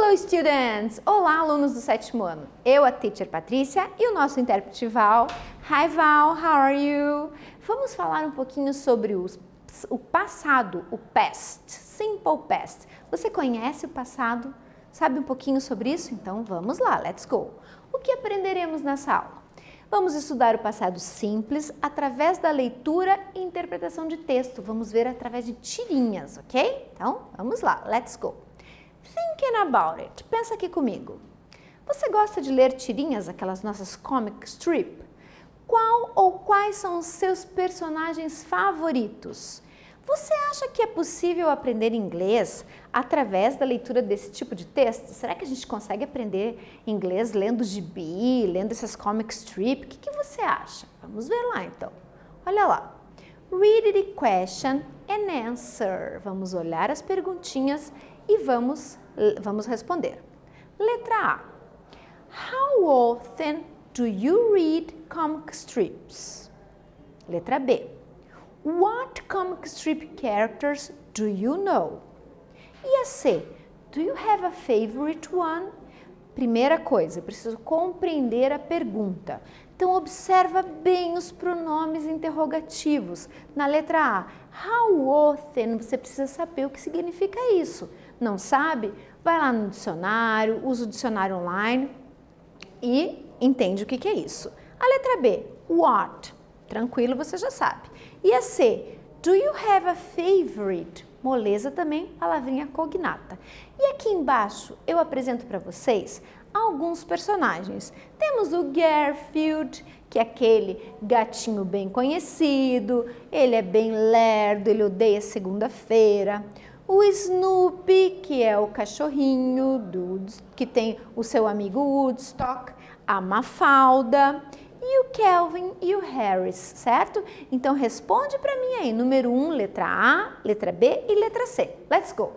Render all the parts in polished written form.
Hello, students! Olá, alunos do 7º ano. Eu, a teacher Patrícia, e o nosso intérprete Val. Hi, Val, how are you? Vamos falar um pouquinho sobre o passado, o past, simple past. Você conhece o passado? Sabe um pouquinho sobre isso? Então, vamos lá, let's go! O que aprenderemos nessa aula? Vamos estudar o passado simples através da leitura e interpretação de texto. Vamos ver através de tirinhas, ok? Então, vamos lá, let's go! Thinking about it. Pensa aqui comigo. Você gosta de ler tirinhas, aquelas nossas comic strip? Qual ou quais são os seus personagens favoritos? Você acha que é possível aprender inglês através da leitura desse tipo de texto? Será que a gente consegue aprender inglês lendo gibi, lendo essas comic strip? O que você acha? Vamos ver lá então. Olha lá. Read the question and answer. Vamos olhar as perguntinhas e vamos responder. Letra A. How often do you read comic strips? Letra B. What comic strip characters do you know? E a C. Do you have a favorite one? Primeira coisa, eu preciso compreender a pergunta. Então, observa bem os pronomes interrogativos. Na letra A, how often, você precisa saber o que significa isso. Não sabe? Vai lá no dicionário, usa o dicionário online e entende o que é isso. A letra B, what? Tranquilo, você já sabe. E a C, do you have a favorite? Moleza também, palavrinha cognata. E aqui embaixo eu apresento para vocês alguns personagens. Temos o Garfield, que é aquele gatinho bem conhecido, ele é bem lerdo, ele odeia segunda-feira. O Snoopy, que é o cachorrinho que tem o seu amigo Woodstock, a Mafalda, e o Kelvin e o Harris, certo? Então responde para mim aí, número 1, letra A, letra B e letra C. Let's go!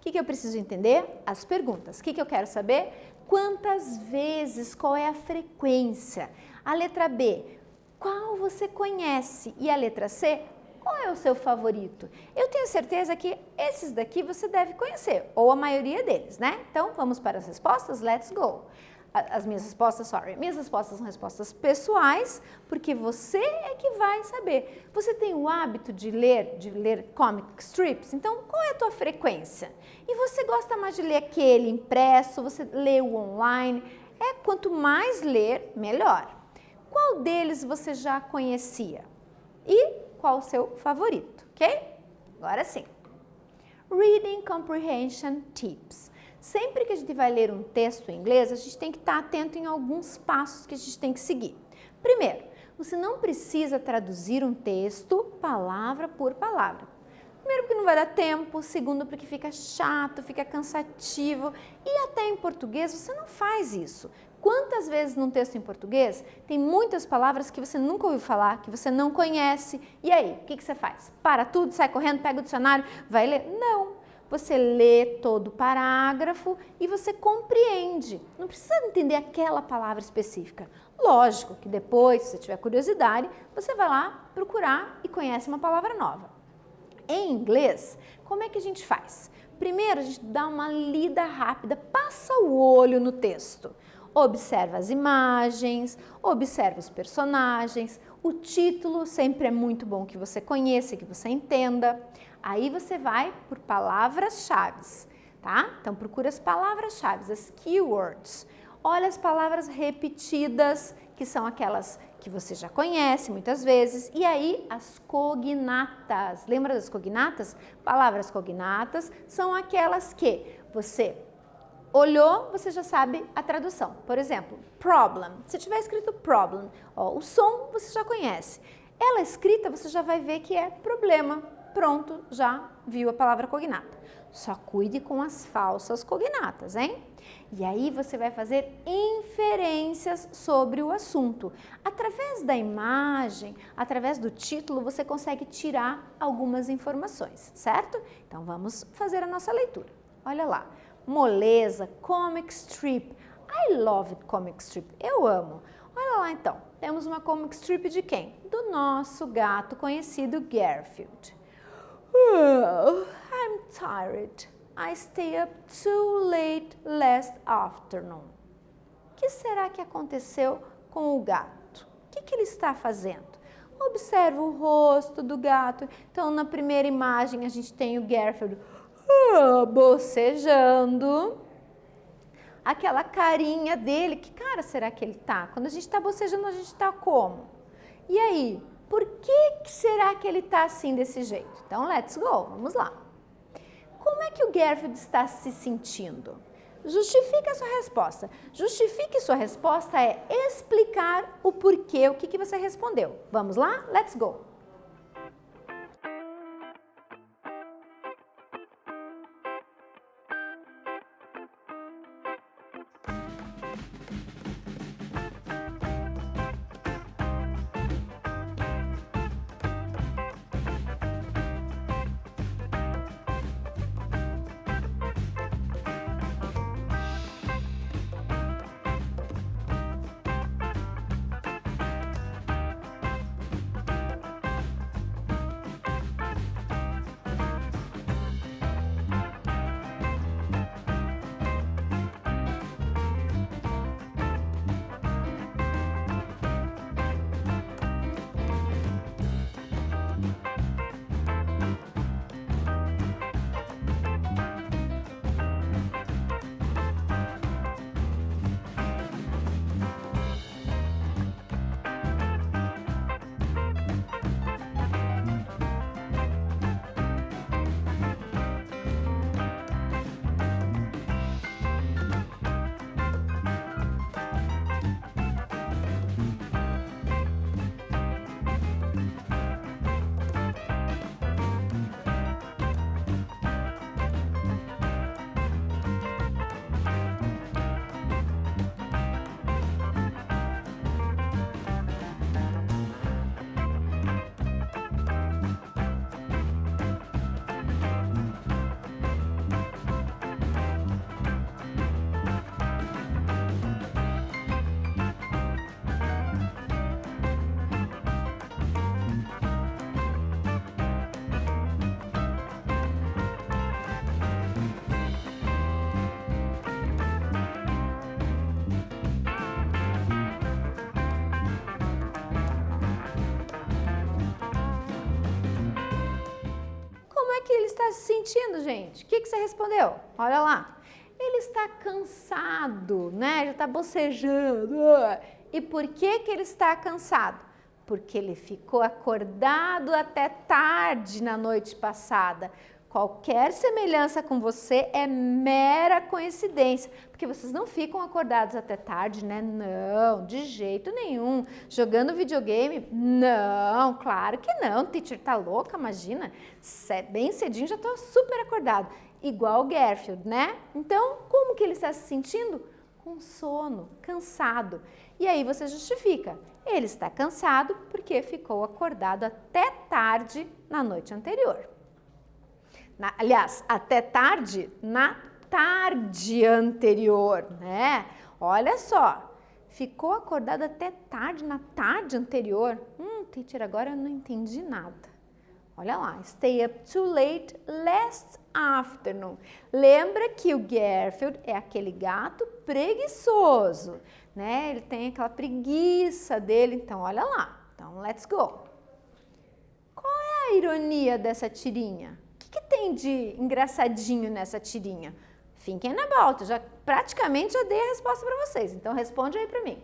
O que eu preciso entender? As perguntas. O que eu quero saber? Quantas vezes? Qual é a frequência? A letra B, qual você conhece? E a letra C, qual é o seu favorito? Eu tenho certeza que esses daqui você deve conhecer, ou a maioria deles, né? Então, vamos para as respostas? Let's go! Minhas respostas são respostas pessoais, porque você é que vai saber. Você tem o hábito de ler comic strips? Então, qual é a tua frequência? E você gosta mais de ler aquele impresso, você lê o online? Quanto mais ler, melhor. Qual deles você já conhecia? E qual o seu favorito, ok? Agora sim. Reading Comprehension Tips. Sempre que a gente vai ler um texto em inglês, a gente tem que estar atento em alguns passos que a gente tem que seguir. Primeiro, você não precisa traduzir um texto palavra por palavra. Primeiro, porque não vai dar tempo. Segundo, porque fica chato, fica cansativo. E até em português você não faz isso. Quantas vezes num texto em português tem muitas palavras que você nunca ouviu falar, que você não conhece? E aí, o que você faz? Para tudo, sai correndo, pega o dicionário, vai ler? Não. Você lê todo o parágrafo e você compreende. Não precisa entender aquela palavra específica. Lógico que depois, se você tiver curiosidade, você vai lá procurar e conhece uma palavra nova. Em inglês, como é que a gente faz? Primeiro, a gente dá uma lida rápida, passa o olho no texto. Observa as imagens, observa os personagens, o título sempre é muito bom que você conheça, que você entenda. Aí você vai por palavras-chave, tá? Então procura as palavras-chave, as keywords. Olha as palavras repetidas, que são aquelas que você já conhece muitas vezes, e aí as cognatas. Lembra das cognatas? Palavras cognatas são aquelas que você olhou, você já sabe a tradução. Por exemplo, problem. Se tiver escrito problem, ó, o som você já conhece. Ela escrita, você já vai ver que é problema. Pronto, já viu a palavra cognata. Só cuide com as falsas cognatas, hein? E aí você vai fazer inferências sobre o assunto. Através da imagem, através do título, você consegue tirar algumas informações, certo? Então vamos fazer a nossa leitura. Olha lá. Moleza, comic strip. I love comic strip. Eu amo. Olha lá então. Temos uma comic strip de quem? Do nosso gato conhecido Garfield. Oh, I'm tired. I stayed up too late last afternoon. O que será que aconteceu com o gato? O que ele está fazendo? Observa o rosto do gato. Então, na primeira imagem, a gente tem o Garfield bocejando. Aquela carinha dele, que cara será que ele tá? Quando a gente está bocejando, a gente está como? E aí? Por que será que ele está assim desse jeito? Então, let's go, vamos lá. Como é que o Garfield está se sentindo? Justifique a sua resposta. Justifique sua resposta é explicar o porquê, o que você respondeu. Vamos lá? Let's go. Que ele está se sentindo, gente? O que você respondeu? Olha lá. Ele está cansado, né? Ele está bocejando. E por que ele está cansado? Porque ele ficou acordado até tarde na noite passada. Qualquer semelhança com você é mera coincidência, porque vocês não ficam acordados até tarde, né? Não, de jeito nenhum. Jogando videogame? Não, claro que não. Teacher tá louca, imagina. Bem cedinho já tô super acordado. Igual o Garfield, né? Então, como que ele está se sentindo? Com sono, cansado. E aí você justifica. Ele está cansado porque ficou acordado até tarde na noite anterior. Aliás, até tarde na tarde anterior, né? Olha só, ficou acordado até tarde na tarde anterior. Teacher, agora eu não entendi nada. Olha lá, stay up too late last afternoon. Lembra que o Garfield é aquele gato preguiçoso, né? Ele tem aquela preguiça dele, então olha lá. Então, let's go. Qual é a ironia dessa tirinha? O que tem de engraçadinho nessa tirinha? Thinking about, praticamente já dei a resposta para vocês, então responde aí para mim.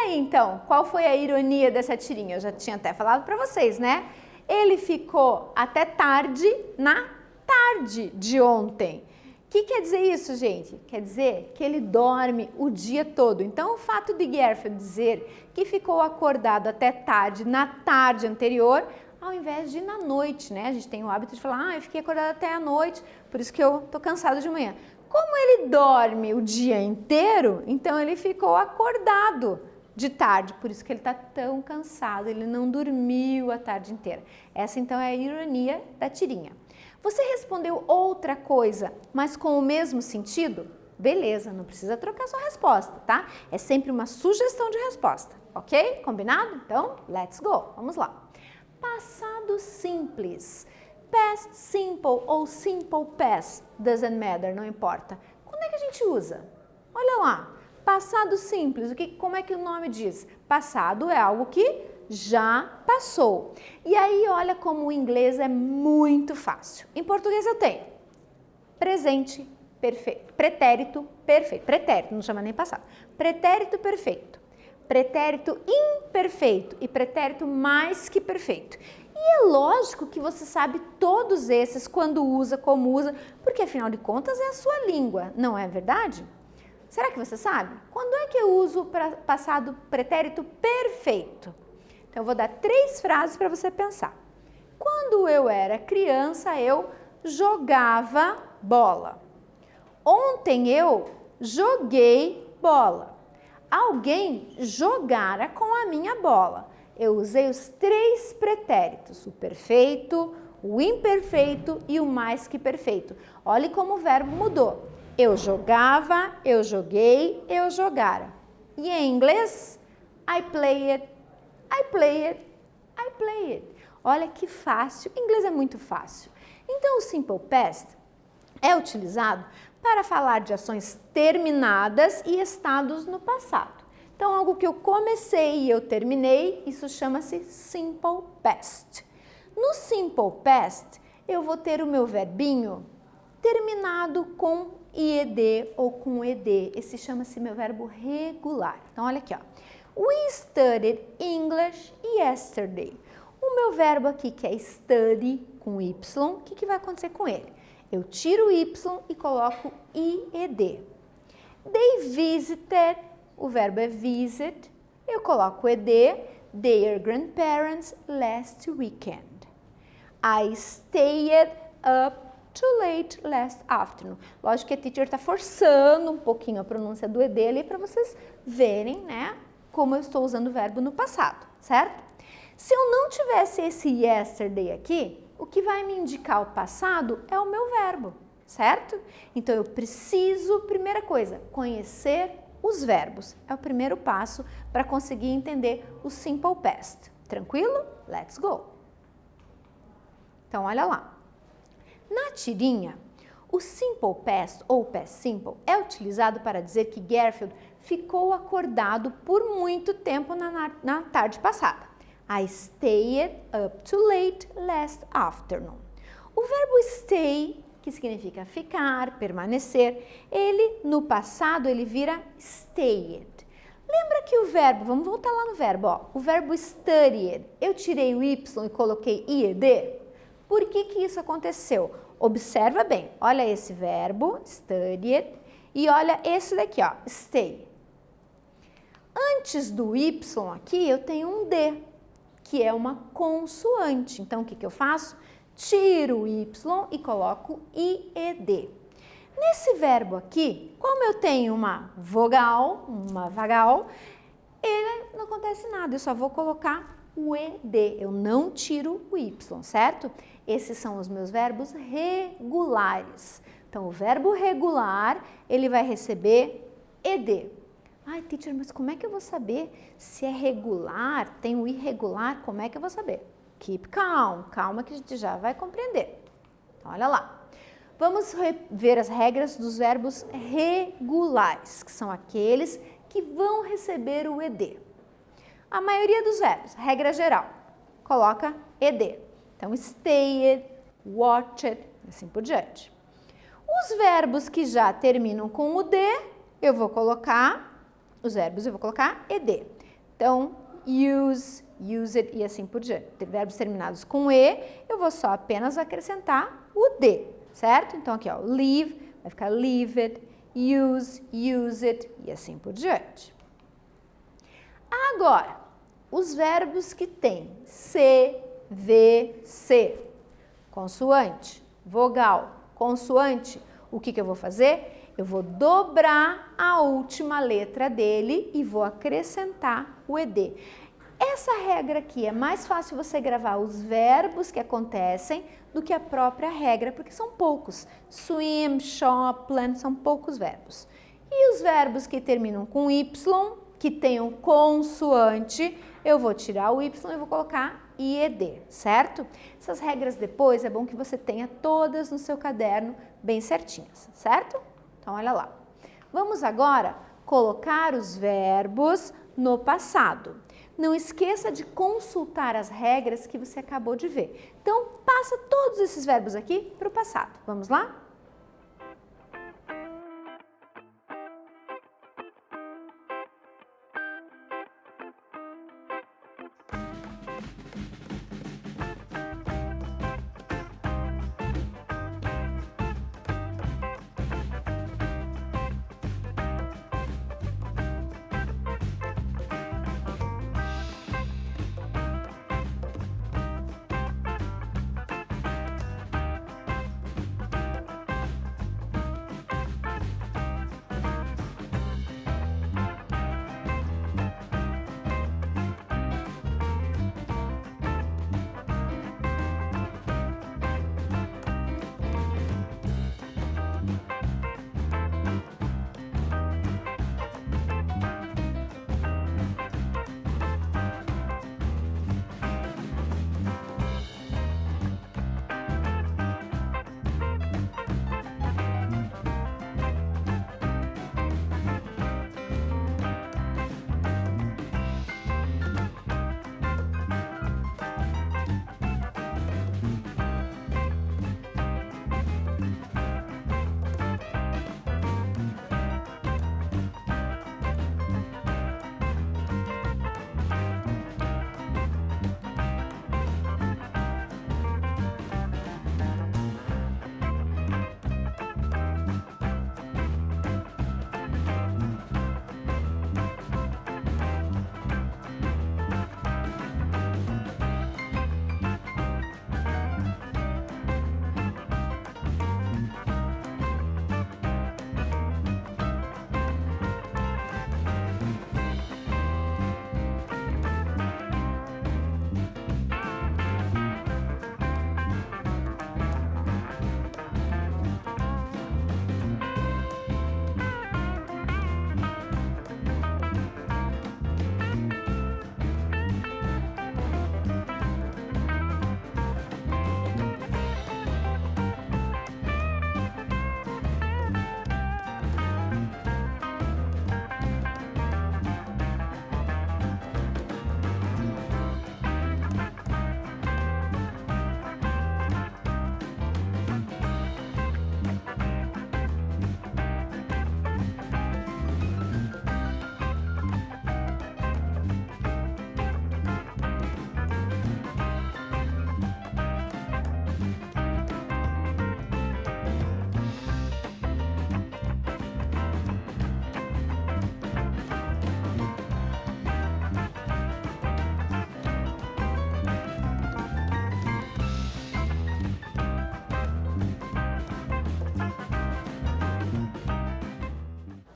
aí, então, qual foi a ironia dessa tirinha? Eu já tinha até falado para vocês, né? Ele ficou até tarde na tarde de ontem. O que quer dizer isso, gente? Quer dizer que ele dorme o dia todo. Então, o fato de Garfield dizer que ficou acordado até tarde na tarde anterior, ao invés de na noite, né? A gente tem o hábito de falar, eu fiquei acordado até a noite, por isso que eu tô cansado de manhã. Como ele dorme o dia inteiro, então ele ficou acordado de tarde, por isso que ele está tão cansado, ele não dormiu a tarde inteira. Essa então é a ironia da tirinha. Você respondeu outra coisa, mas com o mesmo sentido? Beleza, não precisa trocar sua resposta, tá? É sempre uma sugestão de resposta, ok? Combinado? Então, let's go, vamos lá. Passado simples. Past simple ou simple past, doesn't matter, não importa. Quando é que a gente usa? Olha lá, passado simples, como é que o nome diz? Passado é algo que já passou. E aí olha como o inglês é muito fácil. Em português eu tenho presente perfeito, pretérito perfeito, pretérito, não chama nem passado, pretérito perfeito. pretérito imperfeito e pretérito mais que perfeito. E é lógico que você sabe todos esses quando usa, como usa, porque afinal de contas é a sua língua, não é verdade? Será que você sabe? Quando é que eu uso o passado pretérito perfeito? Então eu vou dar 3 frases para você pensar. Quando eu era criança, eu jogava bola. Ontem eu joguei bola. Alguém jogara com a minha bola. Eu usei os 3 pretéritos, o perfeito, o imperfeito e o mais que perfeito. Olhe como o verbo mudou. Eu jogava, eu joguei, eu jogara. E em inglês, I played, I played, I played. Olha que fácil, em inglês é muito fácil. Então o simple past é utilizado para falar de ações terminadas e estados no passado. Então, algo que eu comecei e eu terminei, isso chama-se simple past. No simple past, eu vou ter o meu verbinho terminado com IED ou com ED. Esse chama-se meu verbo regular. Então, olha aqui, ó. We studied English yesterday. O meu verbo aqui, que é study com Y, o que vai acontecer com ele? Eu tiro o Y e coloco IED. They visited, o verbo é visit, eu coloco ED, their grandparents last weekend. I stayed up too late last afternoon. Lógico que a teacher está forçando um pouquinho a pronúncia do ED ali para vocês verem, né, como eu estou usando o verbo no passado, certo? Se eu não tivesse esse yesterday aqui, o que vai me indicar o passado é o meu verbo, certo? Então eu preciso, primeira coisa, conhecer os verbos. É o primeiro passo para conseguir entender o simple past. Tranquilo? Let's go! Então olha lá. Na tirinha, o simple past ou past simple é utilizado para dizer que Garfield ficou acordado por muito tempo na tarde passada. I stayed up too late last afternoon. O verbo stay, que significa ficar, permanecer, ele no passado ele vira stayed. Lembra que o verbo, vamos voltar lá no verbo, ó, o verbo studied, eu tirei o Y e coloquei IED? Por que isso aconteceu? Observa bem, olha esse verbo, studied, e olha esse daqui, ó, stay. Antes do Y aqui eu tenho um D, que é uma consoante. Então, o que eu faço? Tiro o Y e coloco IED. Nesse verbo aqui, como eu tenho uma vagal, ele não acontece nada, eu só vou colocar o ED, eu não tiro o Y, certo? Esses são os meus verbos regulares. Então, o verbo regular, ele vai receber ED. Ai, teacher, mas como é que eu vou saber se é regular, tem o irregular, como é que eu vou saber? Keep calm, calma que a gente já vai compreender. Então, olha lá. Vamos ver as regras dos verbos regulares, que são aqueles que vão receber o ED. A maioria dos verbos, regra geral, coloca ED. Então, stayed, watched, assim por diante. Os verbos que já terminam com o D, eu vou colocar ED. Então, use, used e assim por diante. Verbos terminados com E, eu vou só apenas acrescentar o D, certo? Então, aqui, ó, leave, vai ficar leaved, use, used e assim por diante. Agora, os verbos que têm C, V, C, consoante, vogal, consoante, o que eu vou fazer? Eu vou dobrar a última letra dele e vou acrescentar o ED. Essa regra aqui é mais fácil você gravar os verbos que acontecem do que a própria regra, porque são poucos. Swim, shop, plan, são poucos verbos. E os verbos que terminam com Y, que tenham consoante, eu vou tirar o Y e vou colocar IED, certo? Essas regras depois é bom que você tenha todas no seu caderno bem certinhas, certo? Então, olha lá. Vamos agora colocar os verbos no passado. Não esqueça de consultar as regras que você acabou de ver. Então, passa todos esses verbos aqui para o passado. Vamos lá?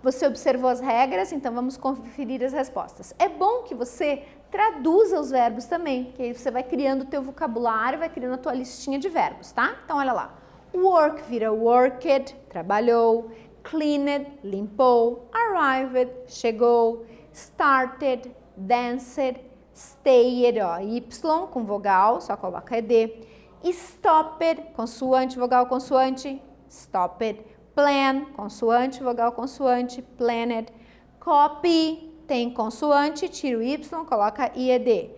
Você observou as regras, então vamos conferir as respostas. É bom que você traduza os verbos também, que aí você vai criando o teu vocabulário, vai criando a tua listinha de verbos, tá? Então, olha lá. Work vira worked, trabalhou. Cleaned, limpou. Arrived, chegou. Started, danced. Stayed, ó, Y com vogal, só coloca ED. Stopped, consoante, vogal, consoante. Stopped. Plan, consoante, vogal, consoante. Planned. Copy, tem consoante, tira o Y, coloca IED.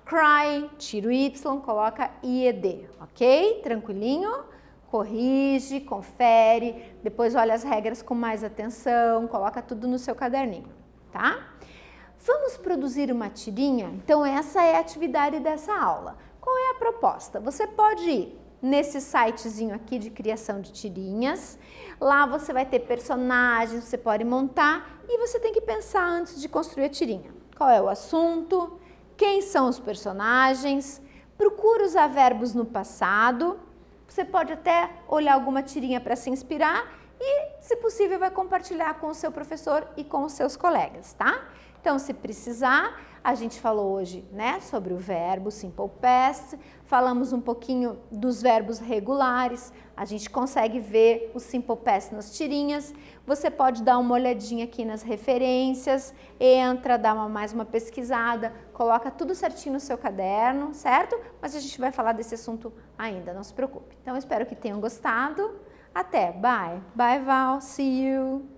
Cry, tira o Y, coloca IED, ok? Tranquilinho? Corrige, confere, depois olha as regras com mais atenção, coloca tudo no seu caderninho, tá? Vamos produzir uma tirinha? Então essa é a atividade dessa aula. Qual é a proposta? Você pode ir nesse sitezinho aqui de criação de tirinhas. Lá você vai ter personagens, você pode montar e você tem que pensar antes de construir a tirinha. Qual é o assunto? Quem são os personagens? Procura usar verbos no passado. Você pode até olhar alguma tirinha para se inspirar e, se possível, vai compartilhar com o seu professor e com os seus colegas, tá? Então, se precisar, a gente falou hoje, né, sobre o verbo simple past, falamos um pouquinho dos verbos regulares, a gente consegue ver o simple past nas tirinhas, você pode dar uma olhadinha aqui nas referências, entra, dá mais uma pesquisada, coloca tudo certinho no seu caderno, certo? Mas a gente vai falar desse assunto ainda, não se preocupe. Então, espero que tenham gostado. Até, bye! Bye, Val, see you!